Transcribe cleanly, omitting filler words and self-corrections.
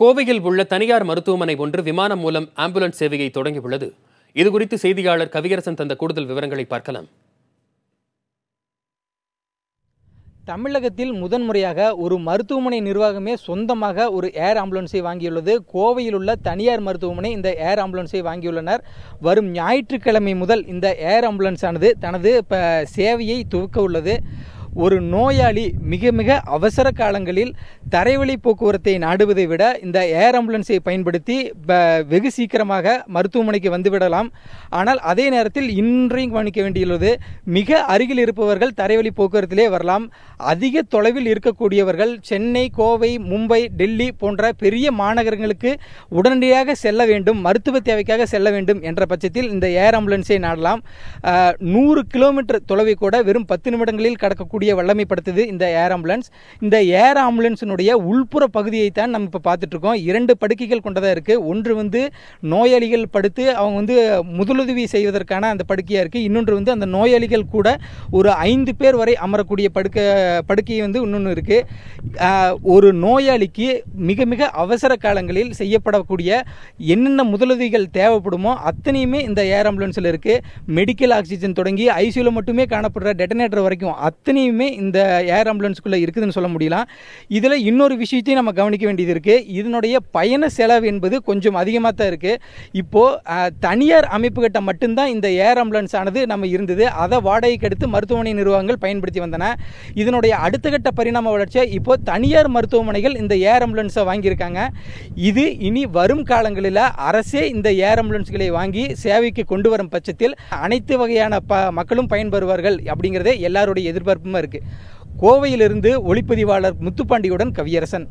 கோவையில் உள்ள தனியார் மருத்துவமனை ஒன்று விமானம் மூலம் ஆம்புலன்ஸ் சேவையை தொடங்கியுள்ளது. இதுகுறித்து செய்தியாளர் கவியரசன் தந்த கூடுதல் விவரங்களை பார்க்கலாம். தமிழகத்தில் முதன்முறையாக ஒரு மருத்துவமனை நிர்வாகமே சொந்தமாக ஒரு ஏர் ஆம்புலன்ஸை வாங்கியுள்ளது. கோவையில் உள்ள தனியார் மருத்துவமனை இந்த ஏர் ஆம்புலன்ஸை வாங்கியுள்ளனர். வரும் ஞாயிற்றுக்கிழமை முதல் இந்த ஏர் ஆம்புலன்ஸ் ஆனது தனது சேவையை துவக்க உள்ளது. ஒரு நோயாளி மிக மிக அவசர காலங்களில் தரைவழி போக்குவரத்தை நாடுவதை விட இந்த ஏர் ஆம்புலன்ஸை பயன்படுத்தி வெகு சீக்கிரமாக மருத்துவமனைக்கு வந்துவிடலாம். ஆனால் அதே நேரத்தில் இன்றையும் கவனிக்க வேண்டியுள்ளது, மிக அருகில் இருப்பவர்கள் தரைவழி போக்குவரத்திலே வரலாம். அதிக தொலைவில் இருக்கக்கூடியவர்கள் சென்னை, கோவை, மும்பை, டெல்லி போன்ற பெரிய மாநகரங்களுக்கு உடனடியாக செல்ல வேண்டும், மருத்துவ தேவைக்காக செல்ல வேண்டும் என்ற பட்சத்தில் இந்த ஏர் ஆம்புலன்ஸை நாடலாம். 100 கிலோமீட்டர் தொலைவை கூட வெறும் 10 நிமிடங்களில் கடக்கக்கூடிய வல்லமைப்படுத்துது இந்த ஏர் ஆம்புலன்ஸ். இந்த ஏர் ஆம்புலன்ஸினுடைய உள்புற பகுதியை தான் நம்ம இப்போ பார்த்துட்டு இருக்கோம். 2 படுக்கைகள் கொண்டதாக இருக்குது. ஒன்று நோயாளிகள் படுத்து அவங்க முதலுதவி செய்வதற்கான அந்த படுக்கையாக இருக்குது. இன்னொன்று அந்த நோயாளிகள் கூட ஒரு 5 பேர் வரை அமரக்கூடிய படுக்கை இன்னொன்று இருக்குது. ஒரு நோயாளிக்கு மிக மிக அவசர காலங்களில் செய்யப்படக்கூடிய என்னென்ன முதலுதவிகள் தேவைப்படுமோ அத்தனையுமே இந்த ஏர் ஆம்புலன்ஸில் இருக்குது. மெடிக்கல் ஆக்சிஜன் தொடங்கி ஐசியூவில் மட்டுமே காணப்படுற டெட்டனேட்டர் வரைக்கும் அத்தனையுமே இந்த ஏர் ஆம்புலன்ஸ்குள்ளே இருக்குதுன்னு சொல்ல முடியலாம். இதில் இன்னொரு விஷயத்தையும் நம்ம கவனிக்க வேண்டியது இருக்குது. இதனுடைய பயண செலவு என்பது கொஞ்சம் அதிகமாக தான் இருக்குது. இப்போது தனியார் அமைப்புகிட்ட மட்டும்தான் இந்த ஏர் ஆம்புலன்ஸ் ஆனது நம்ம இருந்தது. அதை வாடகைக்கு எடுத்து மருத்துவமனை நிர்வாகங்கள் பயன்படுத்தி வந்தன. இதனுடைய அடுத்த கட்ட பரிணாம வளர்ச்சியாக இப்போது தனியார் மருத்துவமனைகள் இந்த ஏர் ஆம்புலன்ஸை வாங்கியிருக்காங்க. இது இனி வரும் காலங்களில் அரசே இந்த ஏர் ஆம்புலன்ஸ்களை வாங்கி சேவைக்கு கொண்டு வரும் பட்சத்தில் அனைத்து வகையான மக்களும் பயன்பெறுவார்கள் அப்படிங்கிறதே எல்லாருடைய எதிர்பார்ப்புமா இருக்குது. கோவையிலிருந்து ஒளிப்பதிவாளர் முத்துப்பாண்டியுடன் கவியரசன்.